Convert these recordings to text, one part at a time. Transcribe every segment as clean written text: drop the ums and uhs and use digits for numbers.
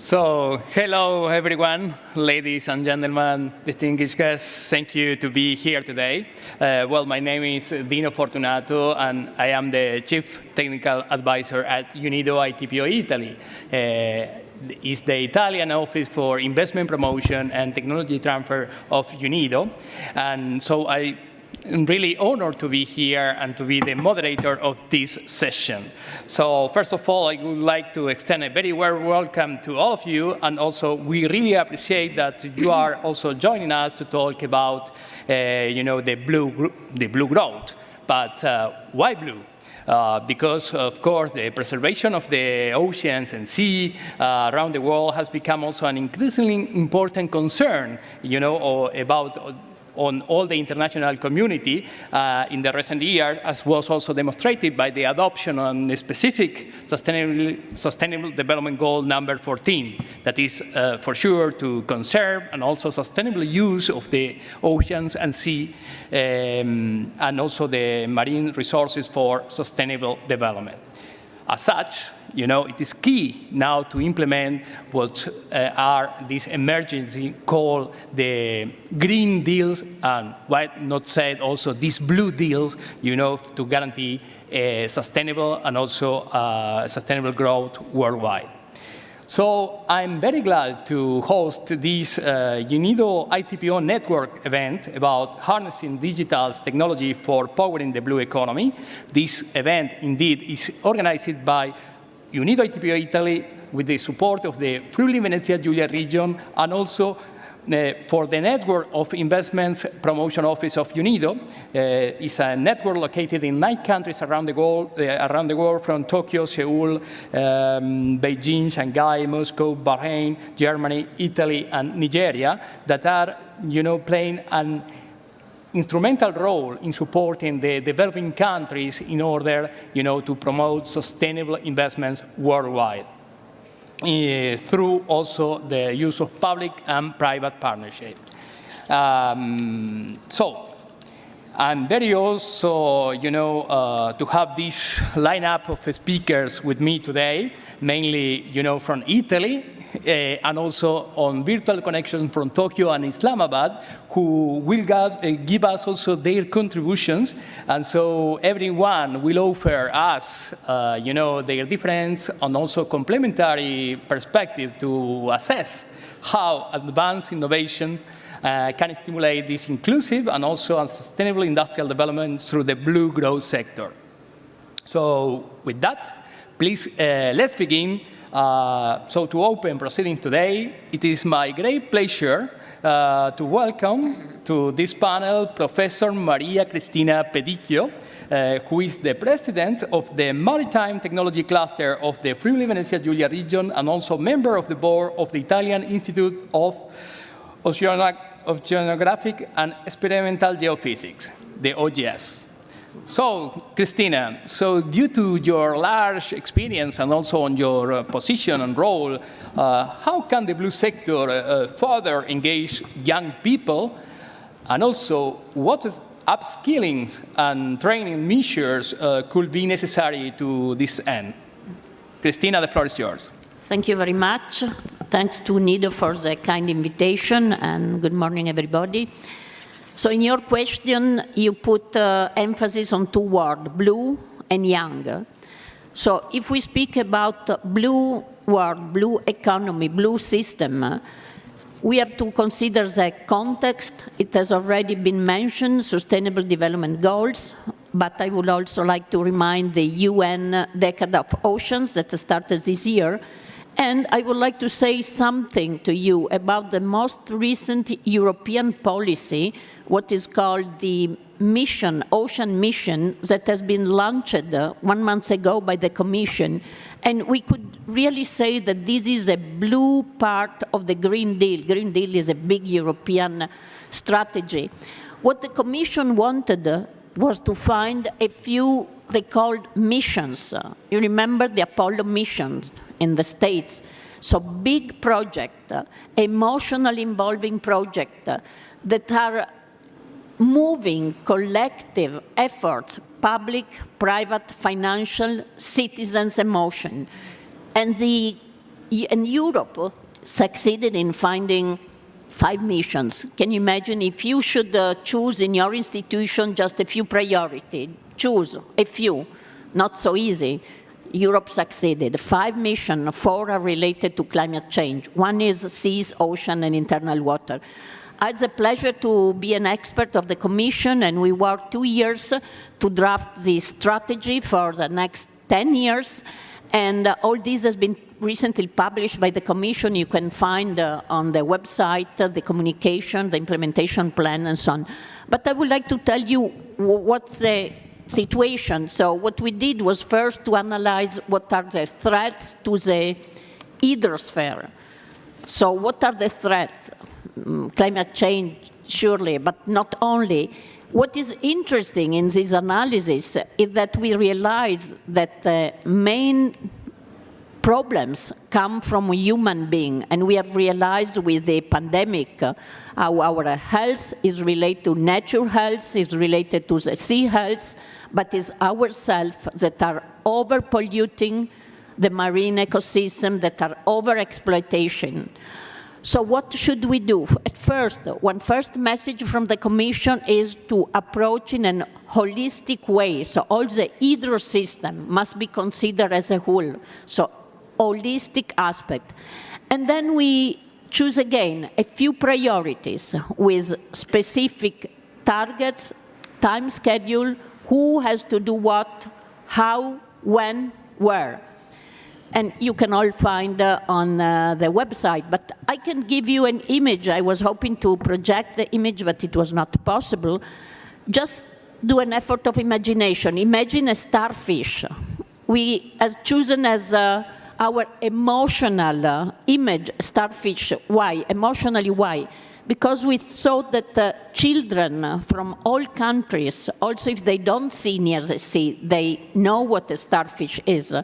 So, hello everyone, ladies and gentlemen, distinguished guests, thank you to be here today. Well, my name is Dino Fortunato and I am the Chief Technical Advisor at UNIDO ITPO Italy. It's the Italian Office for Investment Promotion and Technology Transfer of UNIDO. And so I'm really honored to be here and to be the moderator of this session. So first of all, I would like to extend a very warm welcome to all of you, and also we really appreciate that you are also joining us to talk about, the blue growth. But why blue? Because, of course, the preservation of the oceans and sea around the world has become also an increasingly important concern, about on all the international community in the recent years, as was also demonstrated by the adoption on the specific Sustainable Development Goal number 14, that is for sure to conserve and also sustainable use of the oceans and sea, and also the marine resources for sustainable development. As such, it is key now to implement what are these emergency called the green deals, and why not said also these blue deals, to guarantee sustainable and also sustainable growth worldwide. So I'm very glad to host this UNIDO ITPO network event about harnessing digital technology for powering the blue economy. This event, indeed, is organized by UNIDO ITPO Italy with the support of the Friuli Venezia Giulia Region and also for the Network of Investments Promotion Office of UNIDO. It's a network located in 9 countries around the world from Tokyo, Seoul, Beijing, Shanghai, Moscow, Bahrain, Germany, Italy, and Nigeria that are, playing an instrumental role in supporting the developing countries in order, to promote sustainable investments worldwide, through also the use of public and private partnerships. So I'm very also, to have this lineup of speakers with me today, mainly, from Italy, and also on virtual connection from Tokyo and Islamabad, who will give us also their contributions. And so everyone will offer us, their different and also complementary perspective to assess how advanced innovation can stimulate this inclusive and also sustainable industrial development through the blue growth sector. So with that, please, let's begin. So to open proceedings today, it is my great pleasure to welcome to this panel Professor Maria Cristina Pedicchio, who is the president of the Maritime Technology Cluster of the Friuli Venezia Giulia Region and also member of the board of the Italian Institute of Oceanographic and Experimental Geophysics, the OGS. So, Cristina, due to your large experience and also on your position and role, how can the blue sector further engage young people? And also, what is upskilling and training measures could be necessary to this end? Cristina, the floor is yours. Thank you very much. Thanks to UNIDO for the kind invitation, and good morning, everybody. So in your question, you put emphasis on 2 words, blue and young. So if we speak about blue world, blue economy, blue system, we have to consider the context. It has already been mentioned, Sustainable Development Goals, but I would also like to remind the UN Decade of Oceans that started this year. And I would like to say something to you about the most recent European policy, what is called the mission, Ocean Mission, that has been launched 1 month ago by the Commission. And we could really say that this is a blue part of the Green Deal. Green Deal is a big European strategy. What the Commission wanted was to find a few, they called missions. You remember the Apollo missions in the States. So big project, emotionally involving project that are moving collective efforts, public, private, financial, citizens' emotion. And the and Europe succeeded in finding 5 missions. Can you imagine if you should choose in your institution just a few priorities? Choose a few, not so easy. Europe succeeded. 5 missions, 4 are related to climate change. 1 is seas, ocean, and internal water. I had the pleasure to be an expert of the Commission, and we worked 2 years to draft the strategy for the next 10 years. And all this has been recently published by the Commission. You can find on the website the communication, the implementation plan, and so on. But I would like to tell you what's the situation. So what we did was first to analyze what are the threats to the hydrosphere. So what are the threats? Climate change, surely, but not only. What is interesting in this analysis is that we realize that the main problems come from human beings, and we have realized with the pandemic how our health is related to nature health, is related to the sea health, but it's ourselves that are over-polluting the marine ecosystem, that are over-exploitation. So what should we do? At first, one first message from the Commission is to approach in a holistic way. So all the hydrosystem must be considered as a whole. So holistic aspect. And then we choose again a few priorities with specific targets, time schedule, who has to do what, how, when, where. And you can all find on the website. But I can give you an image. I was hoping to project the image, but it was not possible. Just do an effort of imagination. Imagine a starfish. We have chosen as our emotional image starfish. Why? Emotionally, why? Because we thought that children from all countries, also if they don't see near the sea, they know what a starfish is.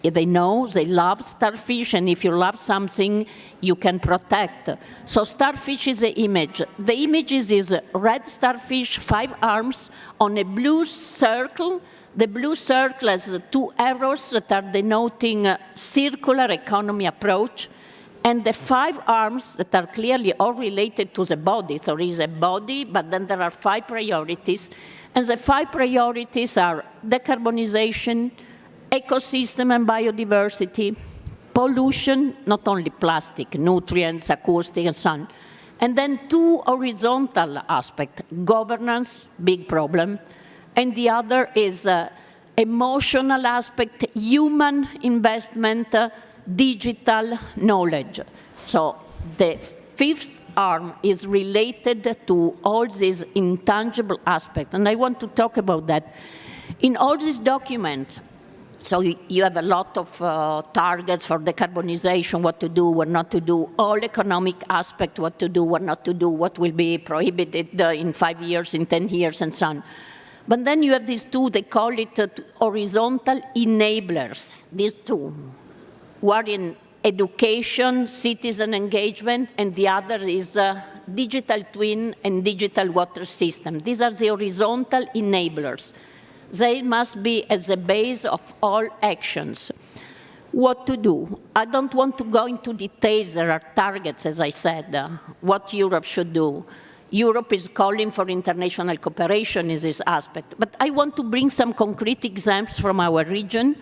They know, they love starfish, and if you love something, you can protect. So starfish is the image. The image is this red starfish, 5 arms, on a blue circle. The blue circle has 2 arrows that are denoting a circular economy approach, and the 5 arms that are clearly all related to the body. There is a body, but then there are 5 priorities, and the 5 priorities are decarbonization, ecosystem and biodiversity, pollution, not only plastic, nutrients, acoustic, and so on. And then 2 horizontal aspects, governance, big problem, and the other is emotional aspect, human investment, digital knowledge. So the 5th arm is related to all these intangible aspects, and I want to talk about that. In all these documents, so you have a lot of targets for decarbonization, what to do, what not to do, all economic aspects, what to do, what not to do, what will be prohibited in 5 years, in 10 years, and so on. But then you have these 2, they call it horizontal enablers, these 2. One in education, citizen engagement, and the other is digital twin and digital water system. These are the horizontal enablers. They must be at the base of all actions. What to do? I don't want to go into details. There are targets, as I said, what Europe should do. Europe is calling for international cooperation in this aspect. But I want to bring some concrete examples from our region,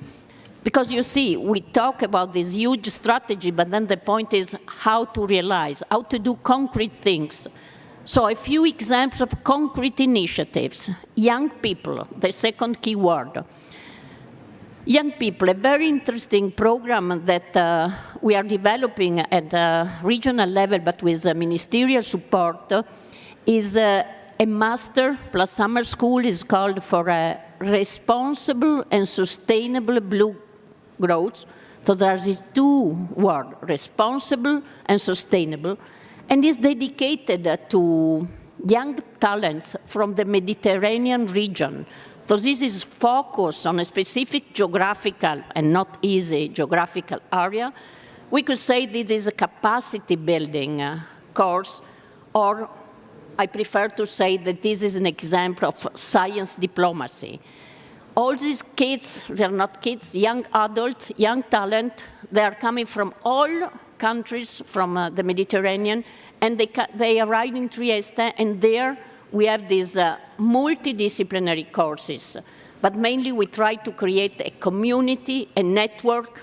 because you see, we talk about this huge strategy, but then the point is how to realize, how to do concrete things. So a few examples of concrete initiatives. Young people, the second key word. Young people, a very interesting program that we are developing at a regional level, but with ministerial support, is a master plus summer school is called for a responsible and sustainable blue growth. So there are these 2 words, responsible and sustainable, and is dedicated to young talents from the Mediterranean region. So this is focused on a specific geographical and not easy geographical area. We could say this is a capacity building course, or I prefer to say that this is an example of science diplomacy. all these kids, they're not kids, young adults, young talent, they are coming from all countries from the Mediterranean, and they arrive in Trieste, and there we have these multidisciplinary courses. But mainly we try to create a community, a network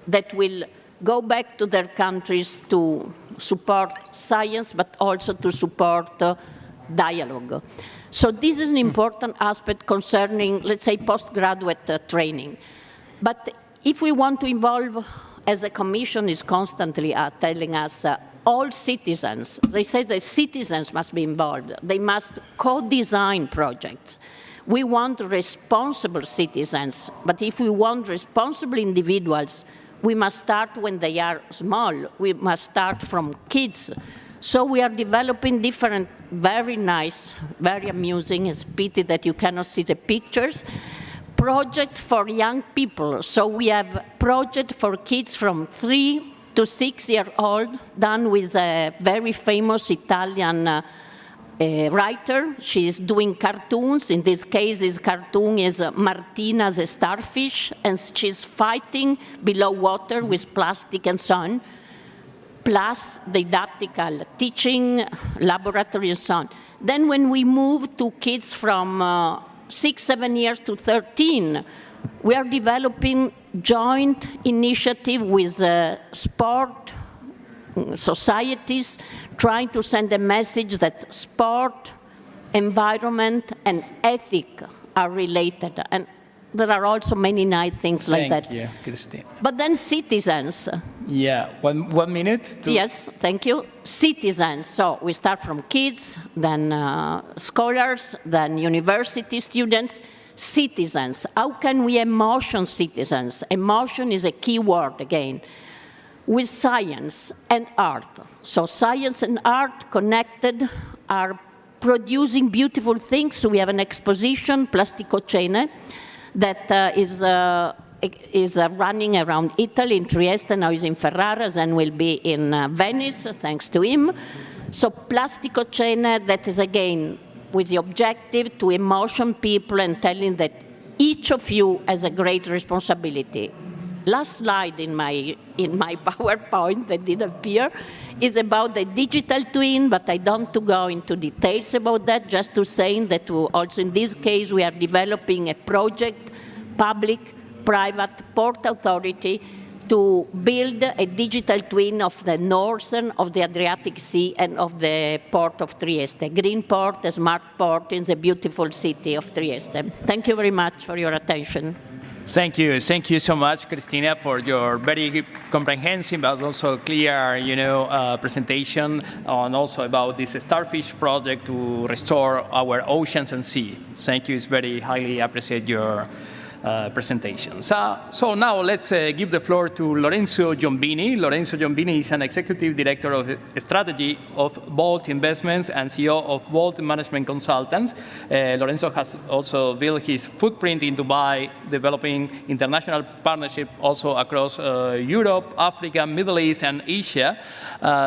that will go back to their countries to support science, but also to support dialogue. So this is an important aspect concerning, let's say, postgraduate training. But if we want to involve, as the Commission is constantly telling us, all citizens, they say that citizens must be involved. They must co-design projects. We want responsible citizens, but if we want responsible individuals, we must start when they are small. We must start from kids. So we are developing different, very nice, very amusing, it's a pity that you cannot see the pictures, project for young people. So we have project for kids from 3 to 6 years old, done with a very famous Italian writer. She's doing cartoons. In this case, this cartoon is Martina the starfish, and she's fighting below water with plastic and so on, plus didactical teaching, laboratory and so on. Then when we move to kids from 6, 7 years to 13, we are developing joint initiative with sport societies, trying to send a message that sport, environment, and ethic are related. And there are also many nice things like that. Thank you, Cristina. But then citizens. Yeah, one minute. Yes, thank you. Citizens, so we start from kids, then scholars, then university students. Citizens, how can we emotion citizens? Emotion is a key word again. With science and art. So science and art connected are producing beautiful things. So we have an exposition, Plasticocene, that is running around Italy, in Trieste, now is in Ferrara, and will be in Venice, thanks to him. So Plasticocene, that is again with the objective to emotion people and telling that each of you has a great responsibility. Last slide in my PowerPoint that did appear is about the digital twin, but I don't want to go into details about that, just to say that also in this case we are developing a project, public-private port authority, to build a digital twin of the northern of the Adriatic Sea and of the port of Trieste, a green port, a smart port in the beautiful city of Trieste. Thank you very much for your attention. Thank you so much, Cristina, for your very comprehensive but also clear, presentation on also about this starfish project to restore our oceans and sea. Thank you. It's very highly appreciate your presentation. So now let's give the floor to Lorenzo Giombini. Lorenzo Giombini is an Executive Director of Strategy of Volt Investments and CEO of Volt Management Consultants. Lorenzo has also built his footprint in Dubai, developing international partnership also across Europe, Africa, Middle East, and Asia.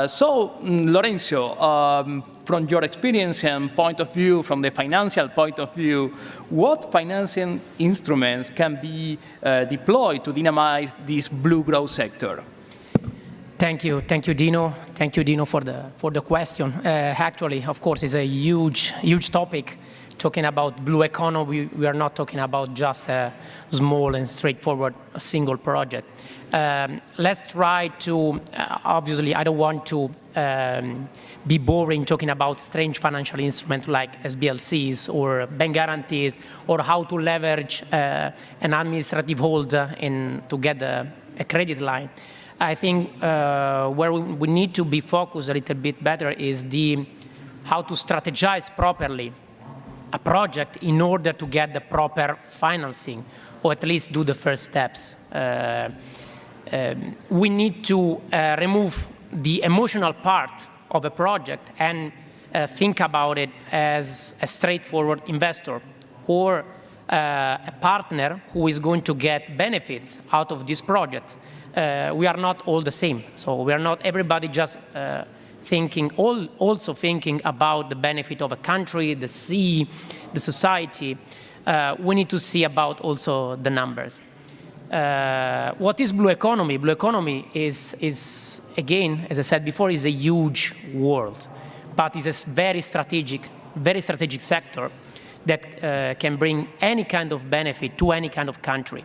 So, Lorenzo, from your experience and point of view, from the financial point of view, what financing instruments can be deployed to dynamize this blue growth sector? Thank you, Dino. Thank you, Dino, for the question. Actually, of course, it's a huge topic. Talking about blue economy, we are not talking about just a small and straightforward single project. Let's try to, obviously, I don't want to be boring talking about strange financial instruments like SBLCs or bank guarantees or how to leverage an administrative hold to get a credit line. I think where we need to be focused a little bit better is how to strategize properly a project in order to get the proper financing, or at least do the first steps. We need to remove the emotional part of a project and think about it as a straightforward investor or a partner who is going to get benefits out of this project. We are not all the same. So we are not everybody just also thinking about the benefit of a country, the sea, the society. we need to see about also the numbers. What is blue economy? Blue economy is again, as I said before, is a huge world, but it's a very strategic sector that can bring any kind of benefit to any kind of country.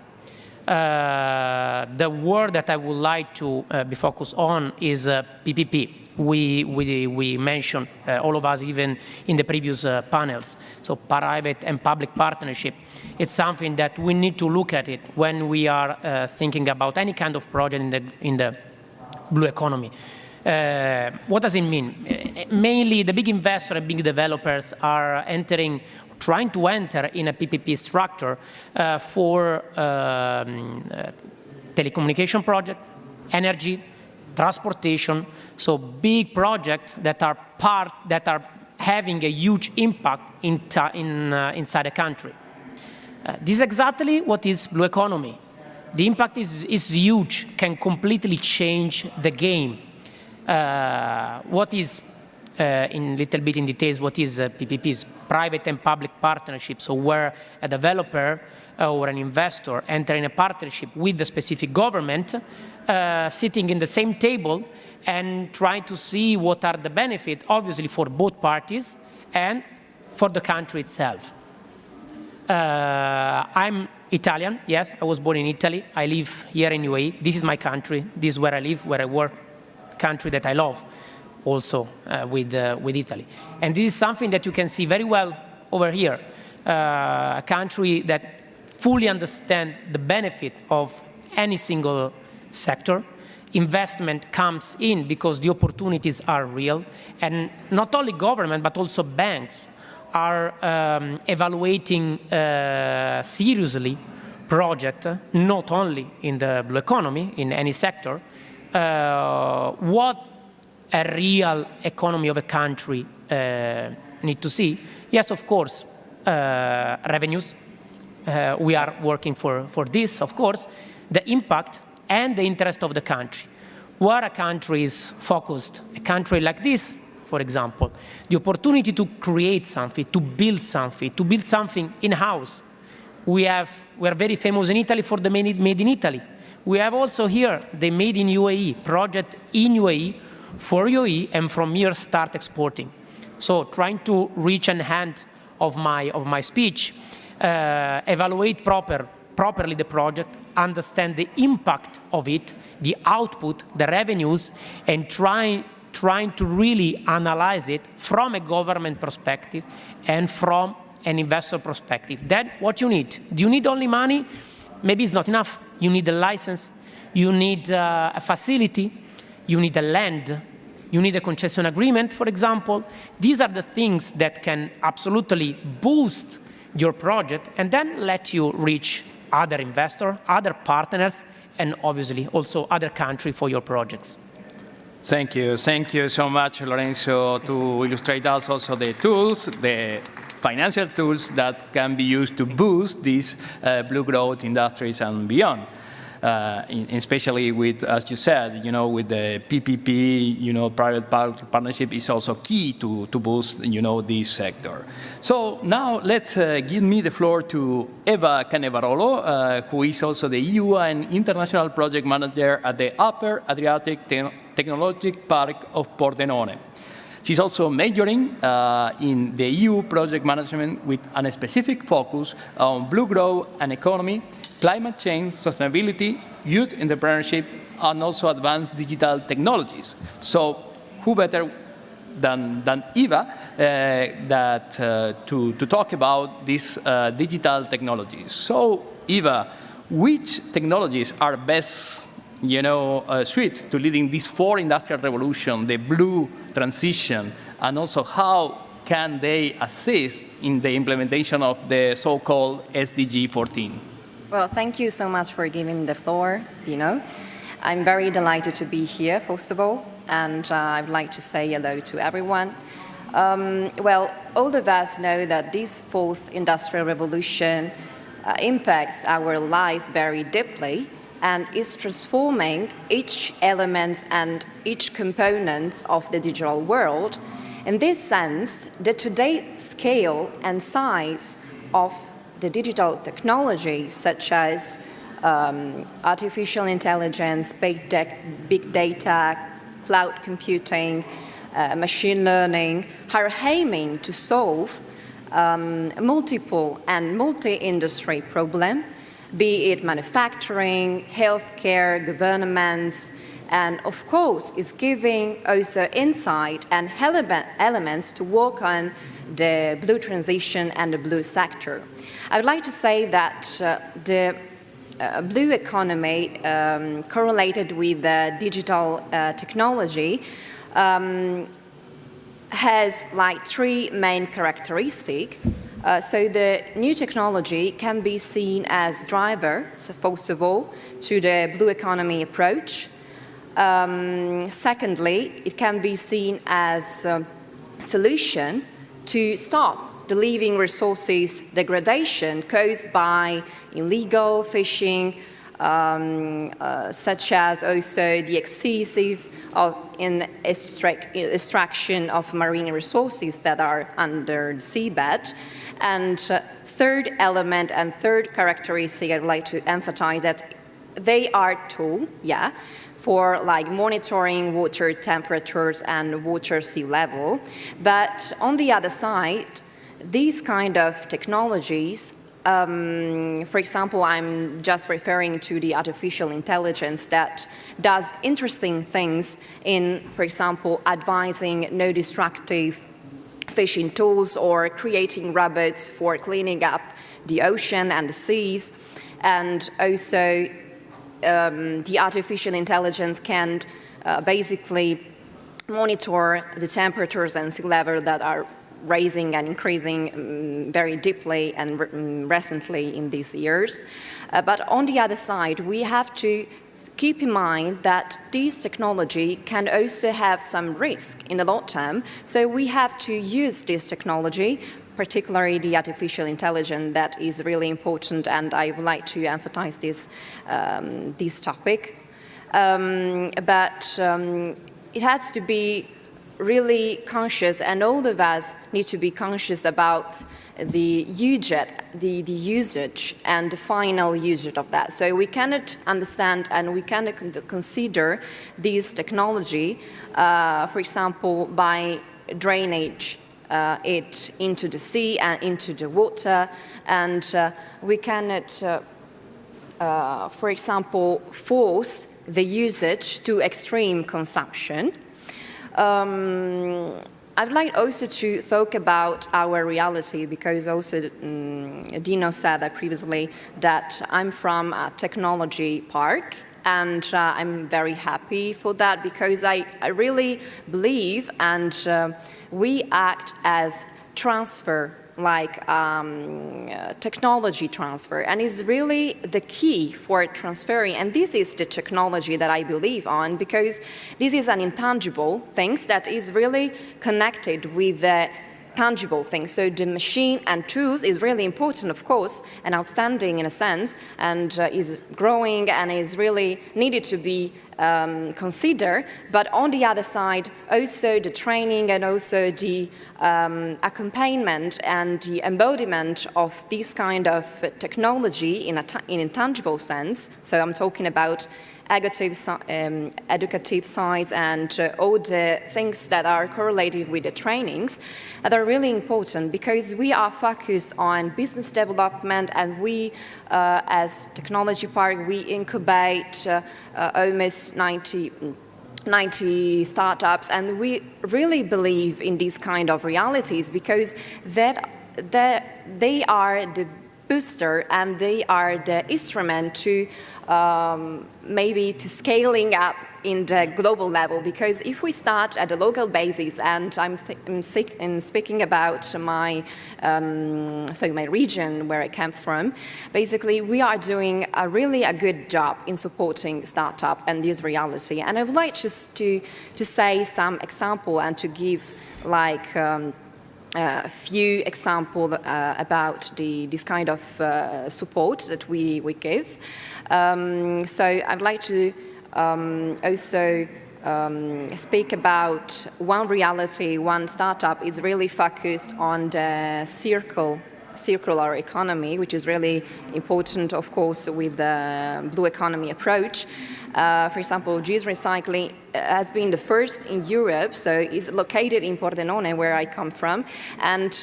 The word that I would like to be focused on is PPP. We mentioned, all of us, even in the previous panels, so private and public partnership. It's something that we need to look at it when we are thinking about any kind of project in the blue economy. What does it mean? Mainly, the big investors and big developers are trying to enter in a PPP structure for telecommunication project, energy, transportation, so big projects that are having a huge impact inside a country. This is exactly what is blue economy. The impact is huge, can completely change the game. What is, in little bit in details, what is PPPs? Private and public partnerships, so where a developer or an investor enter in a partnership with the specific government, sitting in the same table and trying to see what are the benefits, obviously for both parties and for the country itself. I'm Italian, yes, I was born in Italy. I live here in UAE. This is my country. This is where I live, where I work, country that I love, also with Italy. And this is something that you can see very well over here, a country that fully understands the benefit of any single sector. Investment comes in because the opportunities are real, and not only government, but also banks are evaluating seriously projects, not only in the blue economy, in any sector, what a real economy of a country need to see. Yes, of course, revenues. We are working for this, of course, the impact and the interest of the country. Where a country is focused, a country like this, for example, the opportunity to create something, to build something in-house. We are very famous in Italy for the Made in Italy. We have also here the Made in UAE, project in UAE, for UAE, and from here start exporting. So trying to reach an end of my speech, evaluate properly the project, understand the impact of it, the output, the revenues, and trying to really analyze it from a government perspective and from an investor perspective. Then what you need? Do you need only money? Maybe it's not enough. You need a license, you need a facility, you need a land, you need a concession agreement, for example. These are the things that can absolutely boost your project and then let you reach other investors, other partners, and obviously also other countries for your projects. Thank you so much, Lorenzo, to illustrate us also the tools, the financial tools that can be used to boost these blue growth industries and beyond. Especially with, as you said, with the PPP, private-public partnership is also key to boost, this sector. So now let's give me the floor to Eva Canevarolo, who is also the EU and International Project Manager at the Upper Adriatic Technologic Park of Pordenone. She's also majoring in the EU project management with a specific focus on blue growth and economy, climate change, sustainability, youth entrepreneurship, and also advanced digital technologies. So who better than Eva to talk about these digital technologies. So Eva, which technologies are best suited to leading this fourth industrial revolution, the blue transition, and also how can they assist in the implementation of the so-called SDG 14? Well, thank you so much for giving the floor, Dino. I'm very delighted to be here, first of all, and I'd like to say hello to everyone. Well, all of us know that this fourth industrial revolution impacts our life very deeply and is transforming each element and each component of the digital world. In this sense, the today's scale and size of the digital technologies such as artificial intelligence, big data, cloud computing, machine learning are aiming to solve multiple and multi-industry problems, be it manufacturing, healthcare, governments, and of course is giving also insight and elements to work on the blue transition and the blue sector. I would like to say that the blue economy correlated with digital technology has like three main characteristics. So the new technology can be seen as driver, so first of all, to the blue economy approach. Secondly, it can be seen as a solution to stop the living resources degradation caused by illegal fishing, such as also the excessive extraction of marine resources that are under the seabed. And third element and third characteristic I'd like to emphasize that they are tools, yeah, for like monitoring water temperatures and water sea level. But on the other side, these kind of technologies, for example, I'm just referring to the artificial intelligence that does interesting things in, for example, advising no destructive fishing tools or creating robots for cleaning up the ocean and the seas. And also the artificial intelligence can basically monitor the temperatures and sea level that are rising and increasing very deeply and recently in these years. But on the other side, we have to keep in mind that this technology can also have some risk in the long term. So we have to use this technology, particularly the artificial intelligence, that is really important, and I would like to emphasize this topic. But it has to be really conscious, and all of us need to be conscious about the usage and the final usage of that. So we cannot understand and we cannot consider this technology, for example, by drainage it into the sea and into the water, and we cannot, for example, force the usage to extreme consumption. I'd like also to talk about our reality, because also Dino said that previously that I'm from a technology park, and I'm very happy for that, because I really believe and we act as transfer, like technology transfer, and is really the key for transferring. And this is the technology that I believe on, because this is an intangible thing that is really connected with the tangible things. So the machine and tools is really important, of course, and outstanding in a sense, and is growing and is really needed to be considered. But on the other side, also the training and also the accompaniment and the embodiment of this kind of technology in intangible sense. So I'm talking about educative science and all the things that are correlated with the trainings that are really important, because we are focused on business development, and we, as Technology Park, we incubate almost 90 startups, and we really believe in these kind of realities, because they are the booster and they are the instrument to maybe to scaling up in the global level. Because if we start at a local basis, and I'm speaking about my my region where I came from, basically we are doing really a good job in supporting startup and this reality. And I would like just to say some example and to give like a few examples about this kind of support that we give. So I'd like to also speak about one reality. One startup is really focused on the circular economy, which is really important, of course, with the blue economy approach. For example, GIS Recycling has been the first in Europe, so it's located in Pordenone, where I come from, and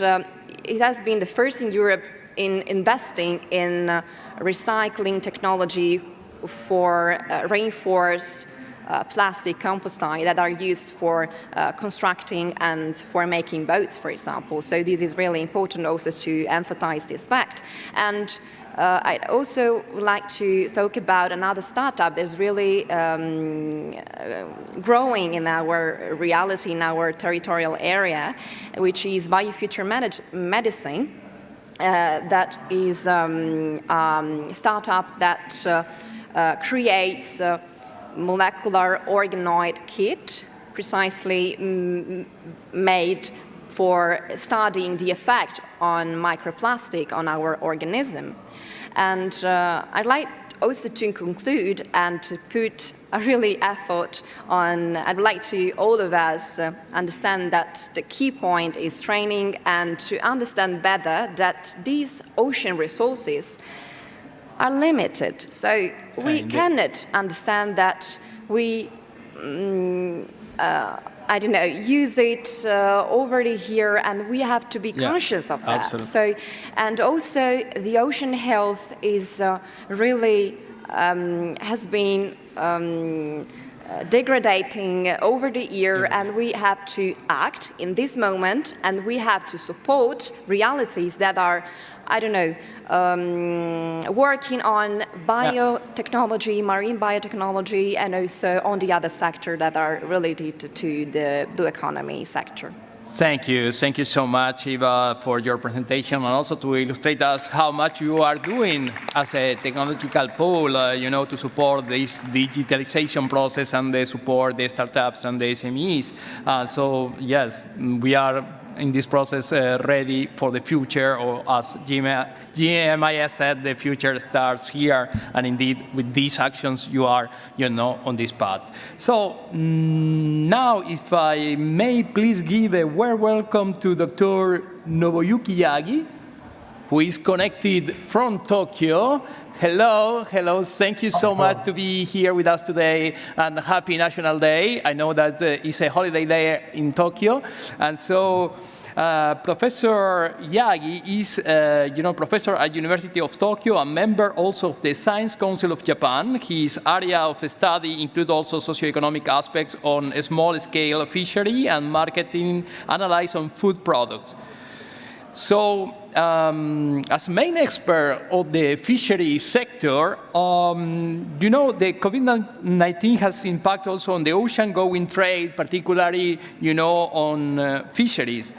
it has been the first in Europe in investing in recycling technology for reinforced plastic composite that are used for constructing and for making boats, for example. So this is really important also to emphasize this fact. And I'd also like to talk about another startup that's really growing in our reality, in our territorial area, which is Biofuture Medicine. That is a startup that creates molecular organoid kit precisely made for studying the effect on microplastic on our organism. And I'd like also to conclude and to put a really effort on, I'd like to all of us understand that the key point is training and to understand better that these ocean resources are limited. So we cannot understand that we I don't know, use it already here, and we have to be conscious of that. Absolutely. So, and also the ocean health is really has been degrading over the year, and we have to act in this moment, and we have to support realities that are, I don't know, working on biotechnology, marine biotechnology, and also on the other sector that are related to the blue economy sector. Thank you so much, Eva, for your presentation, and also to illustrate us how much you are doing as a technological pole, you know, to support this digitalization process and the support the startups and the SMEs. So yes, we are in this process ready for the future, or as GMIS said, the future starts here, and indeed with these actions you are, you know, on this path. So now, if I may please give a warm welcome to Dr. Nobuyuki Yagi, who is connected from Tokyo. Hello, thank you so much to be here with us today, and happy National Day. I know that it's a holiday day in Tokyo, and so Professor Yagi is, professor at University of Tokyo, a member also of the Science Council of Japan. His area of study includes also socioeconomic aspects on a small-scale fishery and marketing analysis on food products. So, as main expert of the fishery sector, the COVID-19 has impact also on the ocean-going trade, particularly, on fisheries.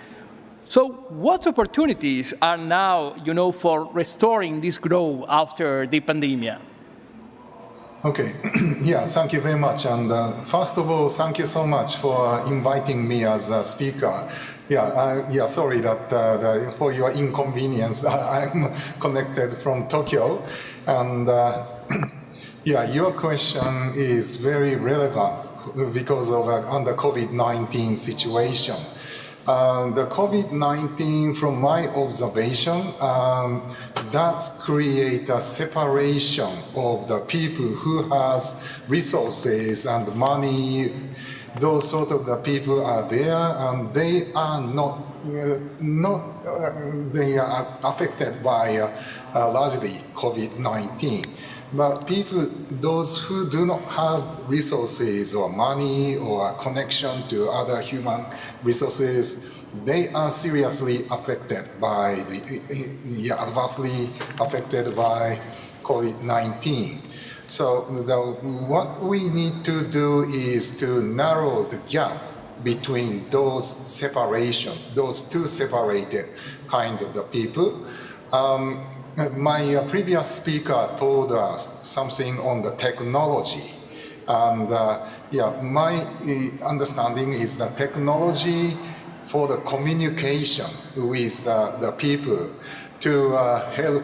So, what opportunities are now, for restoring this growth after the pandemic? Okay, yeah, thank you very much. And first of all, thank you so much for inviting me as a speaker. Sorry that for your inconvenience, I'm connected from Tokyo. And your question is very relevant because of the COVID-19 situation. The COVID-19, from my observation, does create a separation of the people who has resources and money. Those sort of the people are there, and they are they are affected by largely COVID-19. But people, those who do not have resources or money or connection to other human resources, they are seriously affected by adversely affected by COVID-19. So what we need to do is to narrow the gap between those two separated kind of the people. My previous speaker told us something on the technology. And my understanding is that technology for the communication with the people to help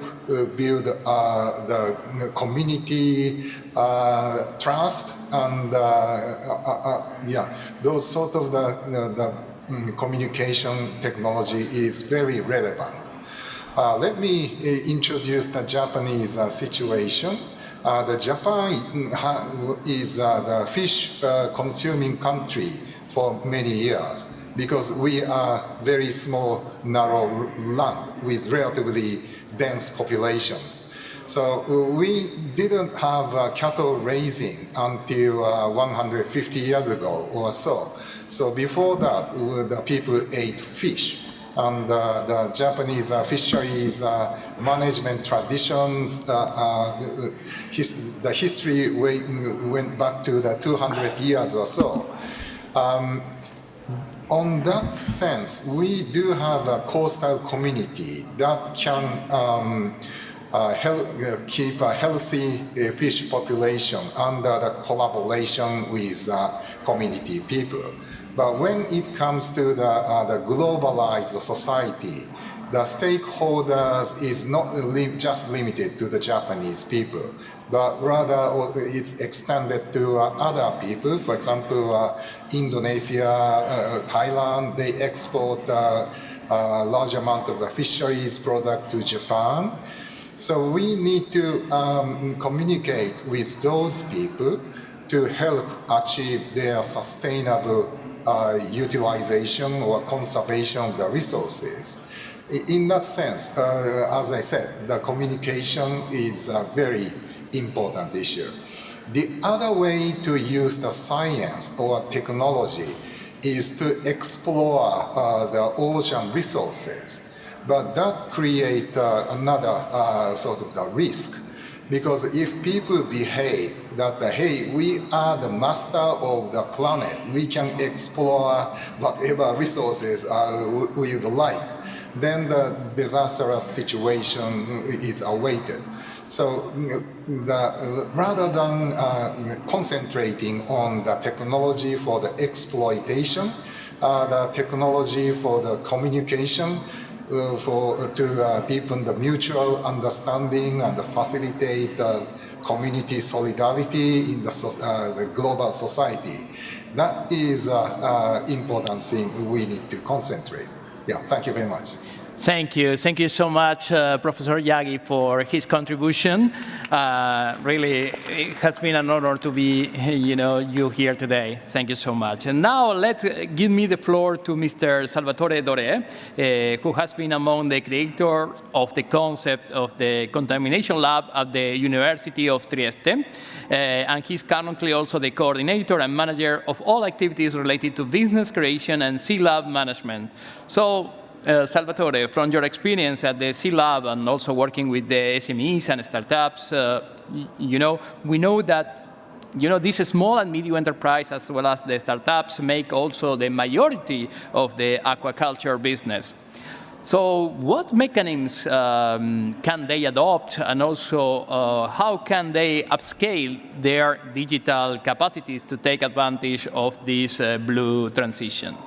build the community trust, and those sort of the communication technology is very relevant. Let me introduce the Japanese situation. The Japan is the fish consuming country for many years because we are very small, narrow land with relatively dense populations. So we didn't have cattle raising until 150 years ago or so. So before that, the people ate fish. And the Japanese fisheries management traditions, the history went back to the 200 years or so. On that sense, we do have a coastal community that can keep a healthy fish population under the collaboration with community people. But when it comes to the globalized society, the stakeholders is not just limited to the Japanese people, but rather it's extended to other people. For example, Indonesia, Thailand, they export a large amount of the fisheries product to Japan. So we need to communicate with those people to help achieve their sustainable utilization or conservation of the resources. In that sense, as I said, the communication is a very important issue. The other way to use the science or technology is to explore the ocean resources, but that creates another sort of the risk. Because if people behave that, hey, we are the master of the planet, we can explore whatever resources we would like, then the disastrous situation is awaited. So rather than concentrating on the technology for the exploitation, the technology for the communication, to deepen the mutual understanding and facilitate community solidarity in the global society. That is an important thing we need to concentrate. Yeah, thank you very much. Thank you. Thank you so much, Professor Yagi, for his contribution. Really, it has been an honor to be, you here today. Thank you so much. And now, give me the floor to Mr. Salvatore Dore, who has been among the creators of the concept of the Contamination Lab at the University of Trieste. And he's currently also the coordinator and manager of all activities related to business creation and C-Lab management. So, Salvatore, from your experience at the C-Lab and also working with the SMEs and startups, we know that this small and medium enterprise as well as the startups make also the majority of the aquaculture business. So what mechanisms can they adopt, and also how can they upscale their digital capacities to take advantage of this blue transition?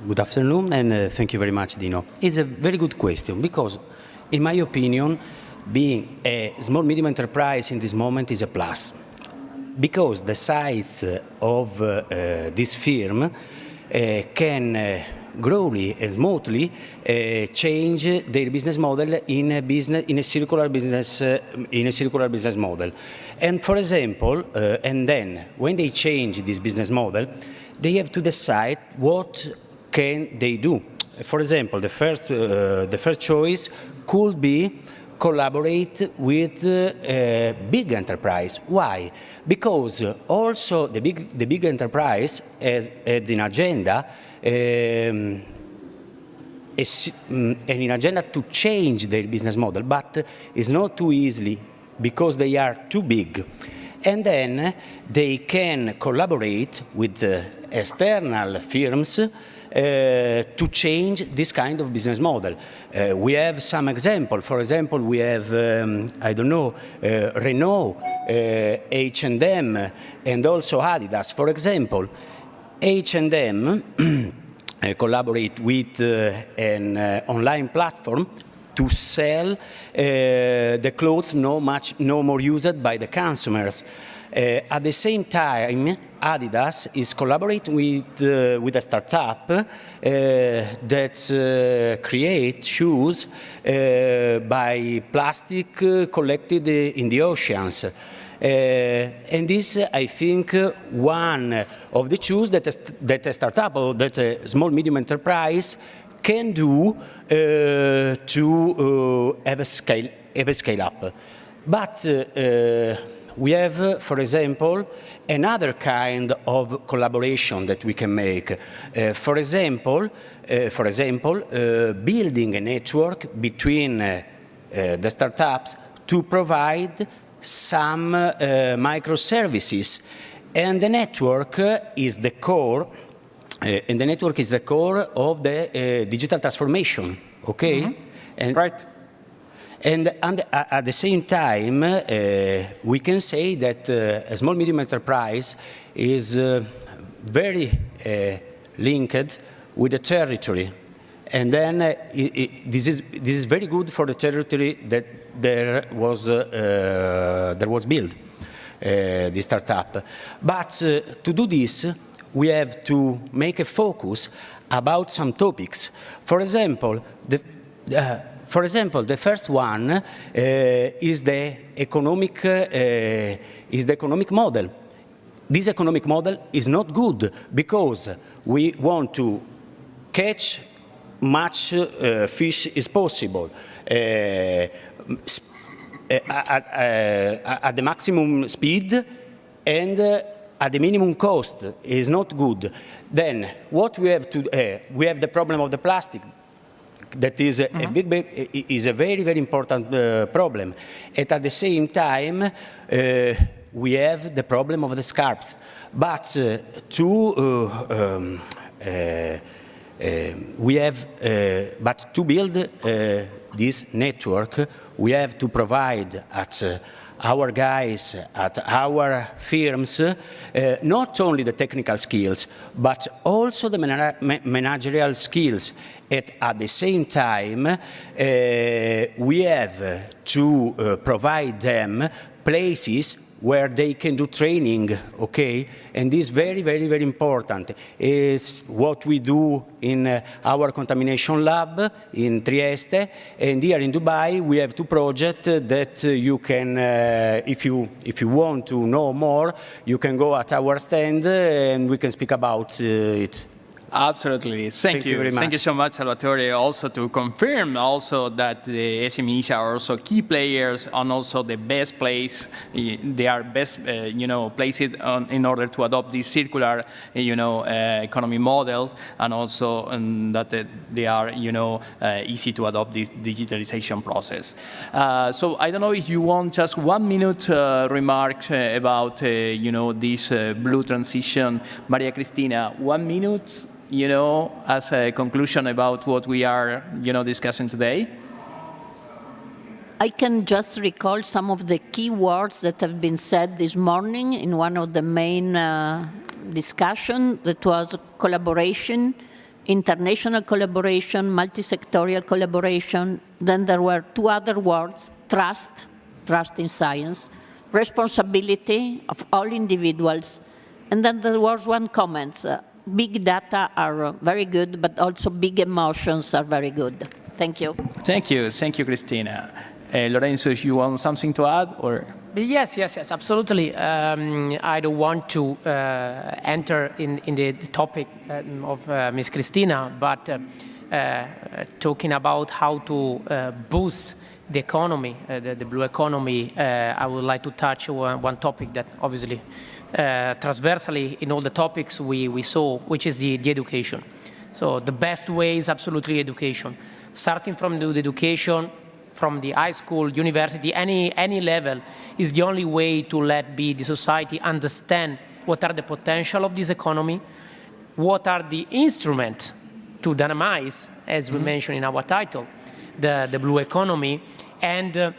Good afternoon, and thank you very much, Dino. It's a very good question because, in my opinion, being a small-medium enterprise in this moment is a plus. Because the size of this firm can growly and smoothly change their business model in a circular business model. And for example, and then when they change this business model, they have to decide what can they do. For example, the first choice could be collaborate with a big enterprise. Why? Because also the big enterprise has an agenda, an agenda to change their business model, but it's not too easily because they are too big. And then they can collaborate with external firms to change this kind of business model. We have some example. For example, we have, Renault, H&M, and also Adidas. For example, H&M collaborate with an online platform to sell the clothes no more used by the consumers. At the same time, Adidas is collaborating with a startup that creates shoes by plastic collected in the oceans. And this, I think, one of the shoes that a startup or that a small medium enterprise can do to have a scale up. But we have, for example, another kind of collaboration that we can make. For example, building a network between the startups to provide some microservices, and the network is the core. And the network is the core of the digital transformation. Okay, and right. And at the same time, we can say that a small medium enterprise is very linked with the territory, and then this is very good for the territory that there was built, the startup. But to do this, we have to make a focus about some topics. For example, the first one is the economic model. This economic model is not good because we want to catch much fish as possible at the maximum speed and at the minimum cost is not good. Then what we have to we have the problem of the plastic. That is a very, very important problem. And at the same time, we have the problem of the scarps. But to build this network, we have to provide at our guys, at our firms, not only the technical skills, but also the managerial skills. And at the same time, we have to provide them places where they can do training, okay? And this is very, very, very important. It's what we do in our contamination lab in Trieste, and here in Dubai we have two projects that you can, if you want to know more, you can go at our stand and we can speak about it. Absolutely. Thank you very much. Thank you so much, Salvatore. Also to confirm also that the SMEs are also key players and also the best place. They are best, placed in order to adopt these circular, economy models, and also that they are, easy to adopt this digitalization process. So I don't know if you want just 1 minute remark about, this blue transition. Maria Cristina, 1 minute. As a conclusion about what we are, discussing today? I can just recall some of the key words that have been said this morning in one of the main discussion that was collaboration, international collaboration, multi-sectorial collaboration. Then there were two other words, trust in science, responsibility of all individuals. And then there was one comment, big data are very good, but also big emotions are very good. Thank you. Thank you. Thank you, Cristina. Lorenzo, if you want something to add, or? Yes, absolutely. I don't want to enter in the topic of Ms. Cristina, but talking about how to boost the economy, the blue economy, I would like to touch one topic that obviously transversally in all the topics we saw, which is the education. So the best way is absolutely education. Starting from the education, from the high school, university, any level, is the only way to let the society understand what are the potential of this economy, what are the instruments to dynamize, as we mentioned in our title, the blue economy, and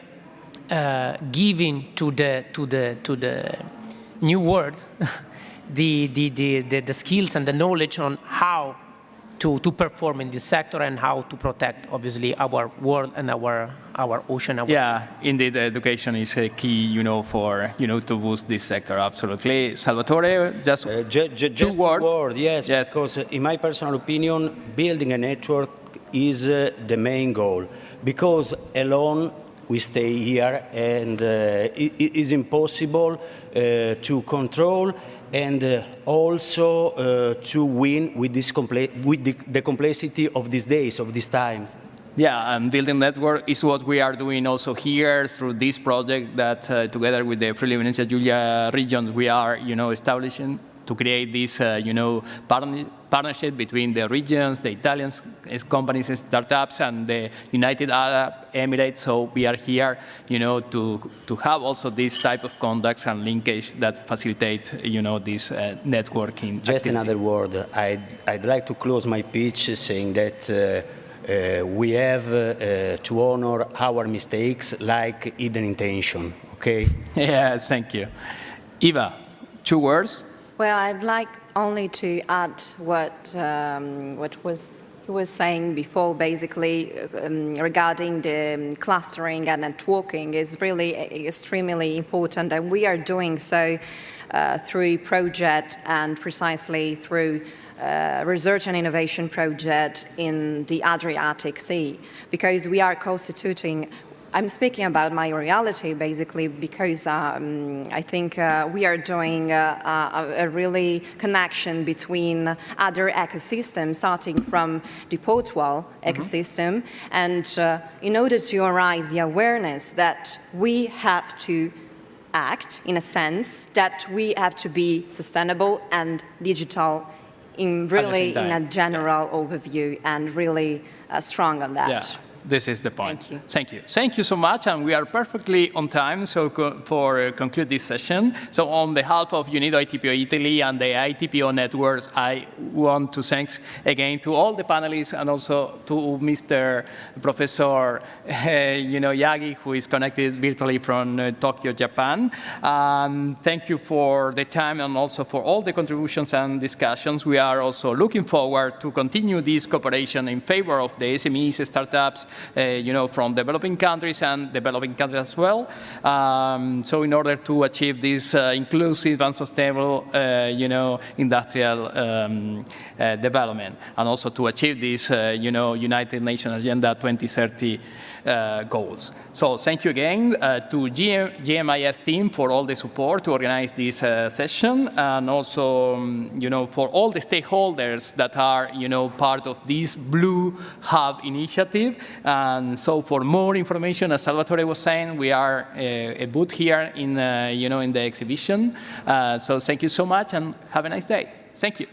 giving to the new world the skills and the knowledge on how to perform in this sector and how to protect, obviously, our world and our ocean. Yeah, indeed, education is a key, for, to boost this sector, absolutely. Salvatore, just two words. Yes, because in my personal opinion, building a network is the main goal, because alone we stay here and it is impossible to control and also to win with the complexity of these days, of these times. Yeah, and building network is what we are doing also here through this project that together with the Friuli Venezia Giulia Region, we are, establishing to create this, partnership between the regions, the Italian companies and startups, and the United Arab Emirates. So we are here, to have also this type of contacts and linkage that facilitate, this networking. Just activity. Another word. I'd like to close my pitch saying that we have to honor our mistakes like hidden intention. Okay? Yeah, thank you. Eva, 2 words. Well, I'd like only to add what he was saying before, basically, regarding the clustering and networking is really extremely important, and we are doing so through project and precisely through research and innovation project in the Adriatic Sea, because we are constituting. I'm speaking about my reality, basically, because I think we are doing a really connection between other ecosystems, starting from the portual ecosystem, and in order to arise the awareness that we have to act, in a sense, that we have to be sustainable and digital in a general overview, and really strong on that. Yeah. This is the point. Thank you. Thank you. Thank you so much, and we are perfectly on time for conclude this session. So on behalf of UNIDO ITPO Italy and the ITPO network, I want to thank again to all the panelists and also to Mr. Professor Yagi, who is connected virtually from Tokyo, Japan. Thank you for the time and also for all the contributions and discussions. We are also looking forward to continue this cooperation in favor of the SMEs, startups, from developing countries and developing countries as well. So in order to achieve this inclusive and sustainable, industrial development, and also to achieve this, United Nations Agenda 2030 goals. So thank you again to GMIS team for all the support to organize this session, and also, for all the stakeholders that are, part of this Blue Hub initiative. And so for more information, as Salvatore was saying, we are a booth here in, in the exhibition. So thank you so much and have a nice day. Thank you.